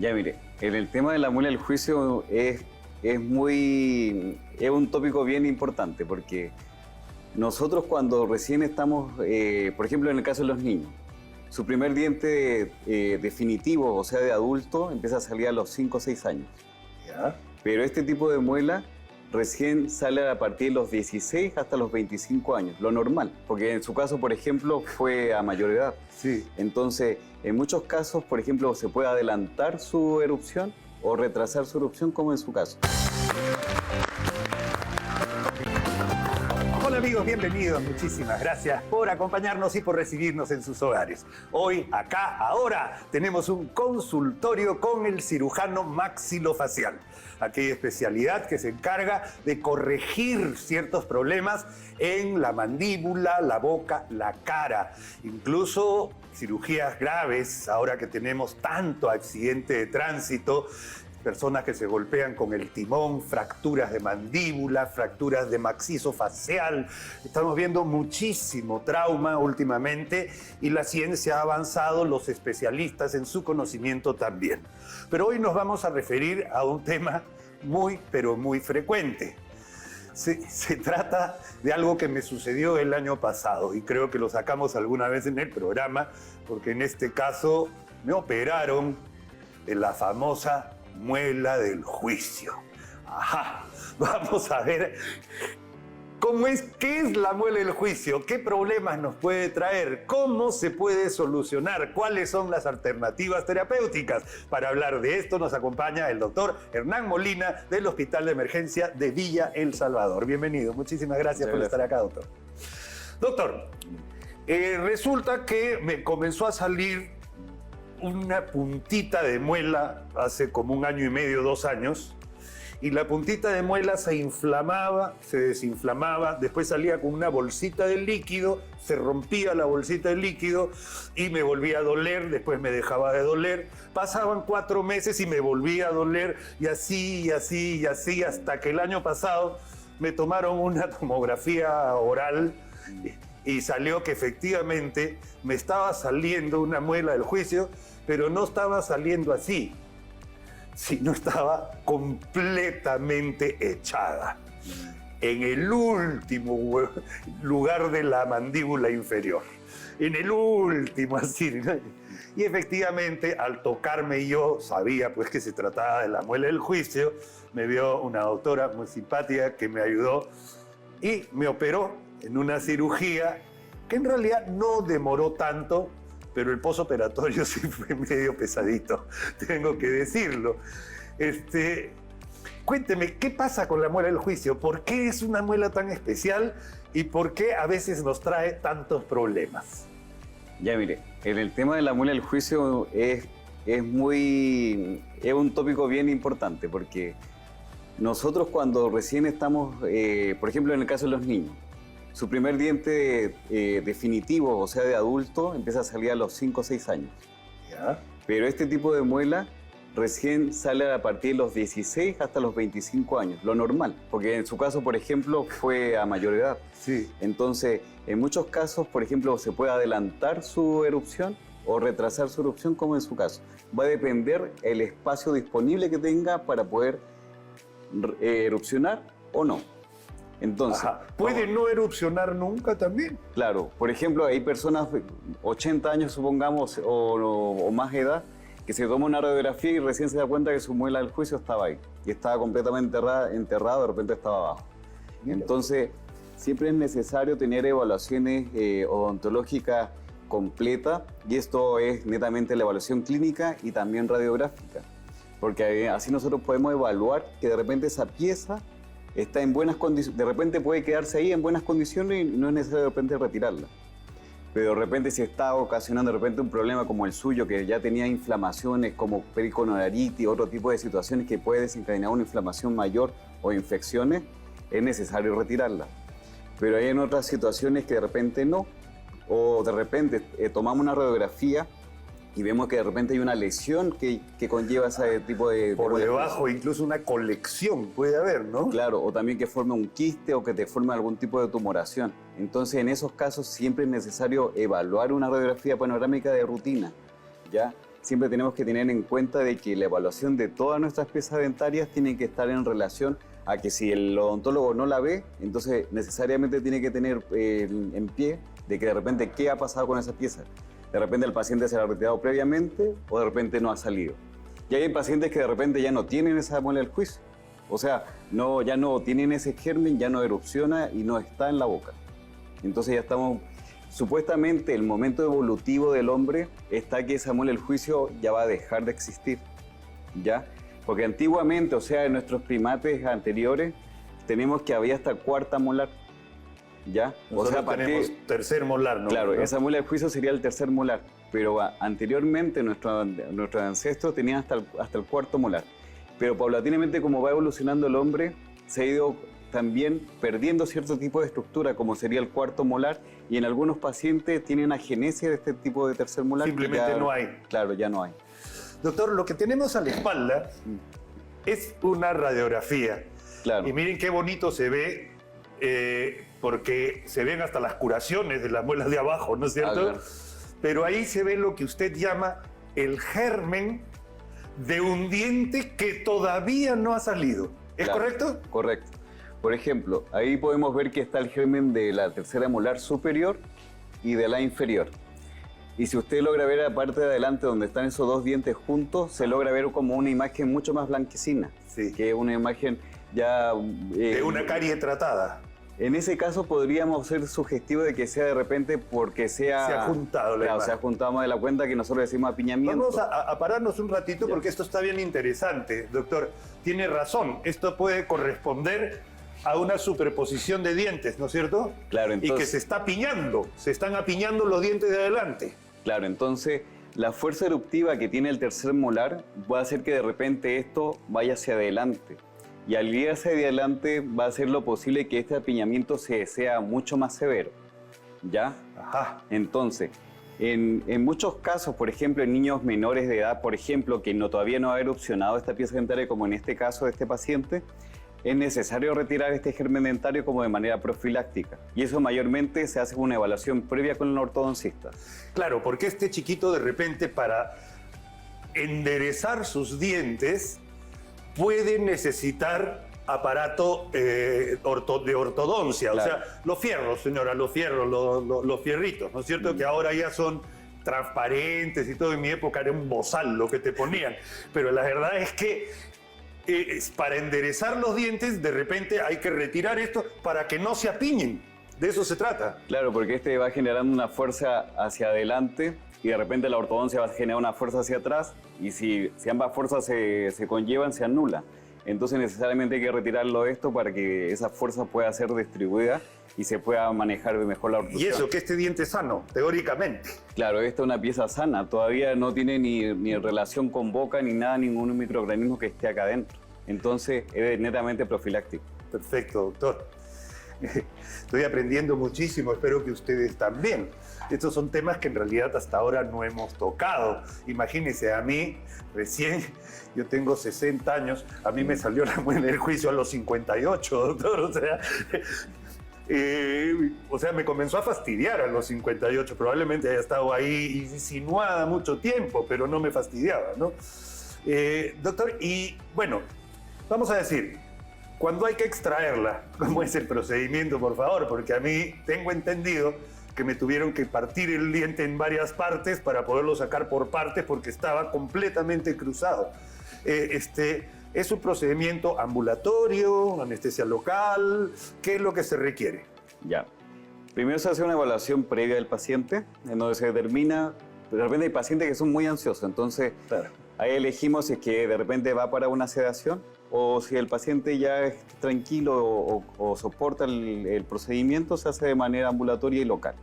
Ya mire, en el tema de la muela del juicio es un tópico bien importante porque nosotros cuando recién estamos, por ejemplo en el caso de los niños, su primer diente definitivo, o sea de adulto, empieza a salir a los 5 o 6 años. ¿Ya? Pero este tipo de muela recién sale a partir de los 16 hasta los 25 años, lo normal, porque en su caso, por ejemplo, fue a mayor edad. Sí. Entonces, en muchos casos, por ejemplo, se puede adelantar su erupción o retrasar su erupción, como en su caso. Hola amigos, bienvenidos. Muchísimas gracias por acompañarnos y por recibirnos en sus hogares. Hoy, acá, ahora, tenemos un consultorio con el cirujano maxilofacial, aquella especialidad que se encarga de corregir ciertos problemas en la mandíbula, la boca, la cara, incluso cirugías graves, ahora que tenemos tanto accidente de tránsito, personas que se golpean con el timón, fracturas de mandíbula, fracturas de macizo facial. Estamos viendo muchísimo trauma últimamente y la ciencia ha avanzado, los especialistas en su conocimiento también. Pero hoy nos vamos a referir a un tema muy, pero muy frecuente. Se trata de algo que me sucedió el año pasado y creo que lo sacamos alguna vez en el programa porque en este caso me operaron de la famosa muela del juicio. Ajá, vamos a ver qué es la muela del juicio, qué problemas nos puede traer, cómo se puede solucionar, cuáles son las alternativas terapéuticas. Para hablar de esto nos acompaña el doctor Hernán Molina del Hospital de Emergencia de Villa El Salvador. Bienvenido, muchísimas gracias por estar acá, doctor. Doctor, resulta que me comenzó a salir una puntita de muela hace como 1 año y medio, 2 años, y la puntita de muela se inflamaba, se desinflamaba, después salía con una bolsita de líquido, se rompía la bolsita de líquido y me volvía a doler, después me dejaba de doler, pasaban 4 meses y me volvía a doler, y así, y así, y así, hasta que el año pasado me tomaron una tomografía oral y salió que efectivamente me estaba saliendo una muela del juicio, pero no estaba saliendo así, sino estaba completamente echada en el último lugar de la mandíbula inferior, en el último, así, ¿no? Y efectivamente, al tocarme, yo sabía pues que se trataba de la muela del juicio, me vio una doctora muy simpática que me ayudó y me operó en una cirugía que en realidad no demoró tanto, pero el posoperatorio sí fue medio pesadito, tengo que decirlo. Cuénteme, ¿qué pasa con la muela del juicio? ¿Por qué es una muela tan especial y por qué a veces nos trae tantos problemas? Ya mire, en el tema de la muela del juicio es un tópico bien importante porque nosotros cuando recién estamos, por ejemplo en el caso de los niños, su primer diente definitivo, o sea de adulto, empieza a salir a los 5 o 6 años. ¿Ya? Pero este tipo de muela recién sale a partir de los 16 hasta los 25 años, lo normal, porque en su caso, por ejemplo, fue a mayor edad. Sí. Entonces, en muchos casos, por ejemplo, se puede adelantar su erupción o retrasar su erupción, como en su caso. Va a depender el espacio disponible que tenga para poder erupcionar o no. Entonces, ¿puede no erupcionar nunca también? Claro, por ejemplo, hay personas de 80 años, supongamos, o más edad, que se toma una radiografía y recién se da cuenta que su muela del juicio estaba ahí y estaba completamente enterrado, de repente estaba abajo. Entonces, siempre es necesario tener evaluaciones odontológicas completas y esto es netamente la evaluación clínica y también radiográfica, porque así nosotros podemos evaluar que de repente esa pieza está en buenas condiciones, de repente puede quedarse ahí en buenas condiciones y no es necesario de repente retirarla. Pero de repente si está ocasionando de repente un problema como el suyo, que ya tenía inflamaciones como periconodaritis, otro tipo de situaciones que puede desencadenar una inflamación mayor o infecciones, es necesario retirarla. Pero hay en otras situaciones que de repente no, o de repente tomamos una radiografía y vemos que de repente hay una lesión que conlleva ese tipo de... Por debajo, incluso una colección puede haber, ¿no? Claro, o también que forme un quiste o que te forme algún tipo de tumoración. Entonces, en esos casos siempre es necesario evaluar una radiografía panorámica de rutina, ¿ya? siempre tenemos que tener en cuenta de que la evaluación de todas nuestras piezas dentarias tiene que estar en relación a que si el odontólogo no la ve, entonces necesariamente tiene que tener en pie de que de repente qué ha pasado con esa pieza. De repente el paciente se la ha retirado previamente o de repente no ha salido. Y hay pacientes que de repente ya no tienen esa muela del juicio. O sea, ya no tienen ese germen, ya no erupciona y no está en la boca. Entonces ya estamos, supuestamente el momento evolutivo del hombre está que esa muela del juicio ya va a dejar de existir, ¿ya? Porque antiguamente, o sea, en nuestros primates anteriores, tenemos que había hasta cuarta molar, ¿ya? Nosotros tenemos tercer molar, ¿no? Claro, esa muela del juicio sería el tercer molar, pero anteriormente nuestros ancestros tenían hasta el cuarto molar. Pero paulatinamente, como va evolucionando el hombre, se ha ido también perdiendo cierto tipo de estructura, como sería el cuarto molar, y en algunos pacientes tienen agenesia de este tipo de tercer molar. Simplemente no hay. Claro, ya no hay. Doctor, lo que tenemos a la espalda es una radiografía. Claro. Y miren qué bonito se ve, porque se ven hasta las curaciones de las muelas de abajo, ¿no es cierto? Claro. Pero ahí se ve lo que usted llama el germen de un diente que todavía no ha salido. ¿Es Claro, correcto? Correcto. Por ejemplo, ahí podemos ver que está el germen de la tercera molar superior y de la inferior. Y si usted logra ver la parte de adelante donde están esos dos dientes juntos, se logra ver como una imagen mucho más blanquecina. Sí. Que es una imagen ya... De una carie tratada. En ese caso podríamos ser sugestivos de que sea de repente porque Se ha juntado la imagen. se ha juntado más de la cuenta que nosotros decimos apiñamiento. Vamos a pararnos un ratito porque esto está bien interesante, doctor. Tiene razón, esto puede corresponder a una superposición de dientes, ¿no es cierto? Claro, entonces... Y que se está apiñando, se están apiñando los dientes de adelante. Claro, entonces la fuerza eruptiva que tiene el tercer molar va a hacer que de repente esto vaya hacia adelante. Y al ir hacia adelante va a hacer lo posible que este apiñamiento sea mucho más severo, ¿ya? Ajá. Entonces, en muchos casos, por ejemplo, en niños menores de edad, por ejemplo, que todavía no ha erupcionado esta pieza dentaria, como en este caso de este paciente, es necesario retirar este germen dentario como de manera profiláctica. Y eso mayormente se hace una evaluación previa con el ortodoncista. Claro, porque este chiquito de repente para enderezar sus dientes puede necesitar aparato de ortodoncia. Claro. O sea, los fierros, señora, los fierros, los fierritos, ¿no es cierto? Que ahora ya son transparentes y todo. En mi época era un bozal lo que te ponían. Pero la verdad es que para enderezar los dientes, de repente hay que retirar esto para que no se apiñen. De eso se trata. Claro, porque este va generando una fuerza hacia adelante y de repente la ortodoncia va a generar una fuerza hacia atrás y si ambas fuerzas se conllevan, se anula. Entonces necesariamente hay que retirarlo esto para que esa fuerza pueda ser distribuida y se pueda manejar mejor la ortodoncia. Y eso, que este diente es sano, teóricamente. Claro, esta es una pieza sana, todavía no tiene ni relación con boca ni nada, ningún microorganismo que esté acá adentro. Entonces es netamente profiláctico. Perfecto, doctor. Estoy aprendiendo muchísimo, espero que ustedes también. Estos son temas que en realidad hasta ahora no hemos tocado. Imagínense, a mí recién, yo tengo 60 años, a mí me salió la muela del juicio a los 58, doctor. O sea, me comenzó a fastidiar a los 58. Probablemente haya estado ahí insinuada mucho tiempo, pero no me fastidiaba, ¿no? Doctor, y bueno, vamos a decir, cuando hay que extraerla, ¿cómo es el procedimiento, por favor? Porque a mí tengo entendido que me tuvieron que partir el diente en varias partes para poderlo sacar por partes porque estaba completamente cruzado. ¿Es un procedimiento ambulatorio, anestesia local? ¿Qué es lo que se requiere? Ya. Primero se hace una evaluación previa del paciente, en donde se determina, de repente hay pacientes que son muy ansiosos, entonces Claro. ahí elegimos si es que de repente va para una sedación o si el paciente ya es tranquilo o soporta el procedimiento, se hace de manera ambulatoria y local,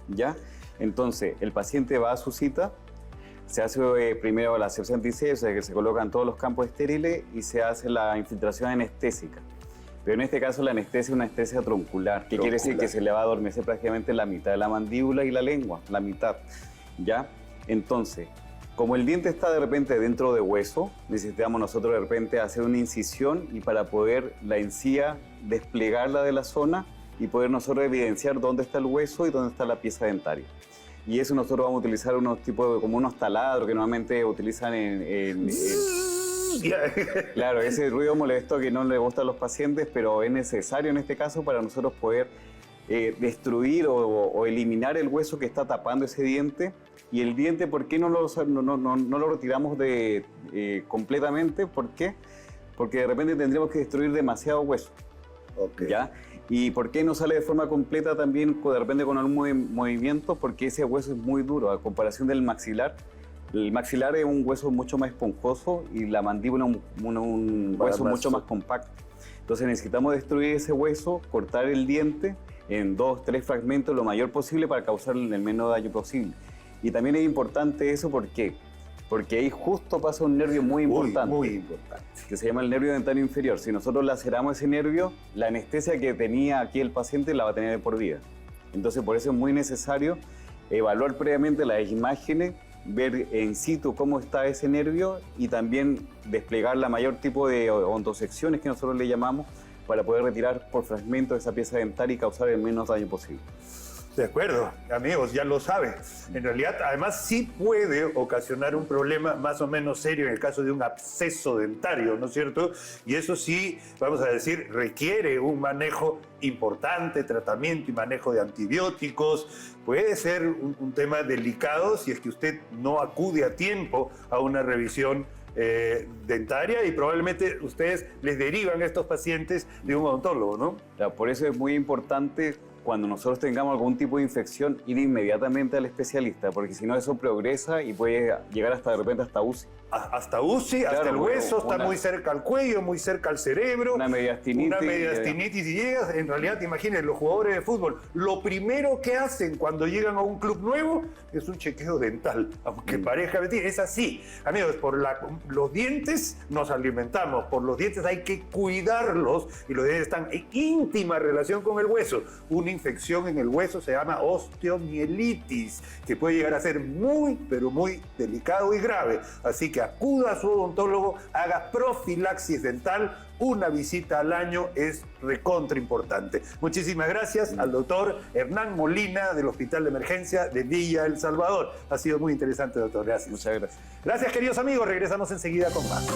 ¿ya? Entonces, el paciente va a su cita, se hace primero la asepsia antiséptica, o sea, que se colocan todos los campos estériles y se hace la infiltración anestésica. Pero en este caso la anestesia es una anestesia troncular, que quiere decir que se le va a adormecer prácticamente la mitad de la mandíbula y la lengua, la mitad, ¿ya? Entonces, como el diente está de repente dentro de hueso, necesitamos nosotros de repente hacer una incisión y para poder la encía desplegarla de la zona y poder nosotros evidenciar dónde está el hueso y dónde está la pieza dentaria. y eso nosotros vamos a utilizar unos tipos como unos taladros que normalmente utilizan Claro, ese ruido molesto que no le gusta a los pacientes, pero es necesario en este caso para nosotros poder destruir o eliminar el hueso que está tapando ese diente. Y el diente, ¿por qué no lo retiramos completamente? ¿Por qué? Porque de repente tendríamos que destruir demasiado hueso. Okay. ¿Ya? ¿Y por qué no sale de forma completa también de repente con algún movimiento? Porque ese hueso es muy duro, a comparación del maxilar. El maxilar es un hueso mucho más esponjoso y la mandíbula un hueso mucho más compacto. Entonces necesitamos destruir ese hueso, cortar el diente en 2, 3 fragmentos lo mayor posible para causar el menor daño posible. Y también es importante eso, ¿por qué? Porque ahí justo pasa un nervio muy importante, muy importante, que se llama el nervio dentario inferior. Si nosotros laceramos ese nervio, la anestesia que tenía aquí el paciente la va a tener de por vida. Entonces por eso es muy necesario evaluar previamente las imágenes, ver en situ cómo está ese nervio y también desplegar la mayor tipo de odontosecciones que nosotros le llamamos para poder retirar por fragmentos esa pieza dentaria y causar el menos daño posible. De acuerdo, amigos, ya lo saben. En realidad, además, sí puede ocasionar un problema más o menos serio en el caso de un absceso dentario, ¿no es cierto? Y eso sí, vamos a decir, requiere un manejo importante, tratamiento y manejo de antibióticos. Puede ser un tema delicado si es que usted no acude a tiempo a una revisión dentaria y probablemente ustedes les derivan a estos pacientes de un odontólogo, ¿no? Claro, por eso es muy importante cuando nosotros tengamos algún tipo de infección ir inmediatamente al especialista, porque si no eso progresa y puede llegar hasta de repente hasta UCI. Hasta UCI, hasta el hueso, está muy cerca al cuello, muy cerca al cerebro. Una mediastinitis. Una mediastinitis y llegas, en realidad, imagínense, los jugadores de fútbol, lo primero que hacen cuando llegan a un club nuevo es un chequeo dental, aunque parezca mentira, es así. Amigos, los dientes nos alimentamos, por los dientes hay que cuidarlos y los dientes están en íntima relación con el hueso. Una infección en el hueso se llama osteomielitis, que puede llegar a ser muy, pero muy delicado y grave. Así que acuda a su odontólogo, haga profilaxis dental. Una visita al año es recontra importante. Muchísimas gracias al doctor Hernán Molina del Hospital de Emergencia de Villa El Salvador. Ha sido muy interesante, doctor. Gracias. Muchas gracias. Gracias, queridos amigos. Regresamos enseguida con más.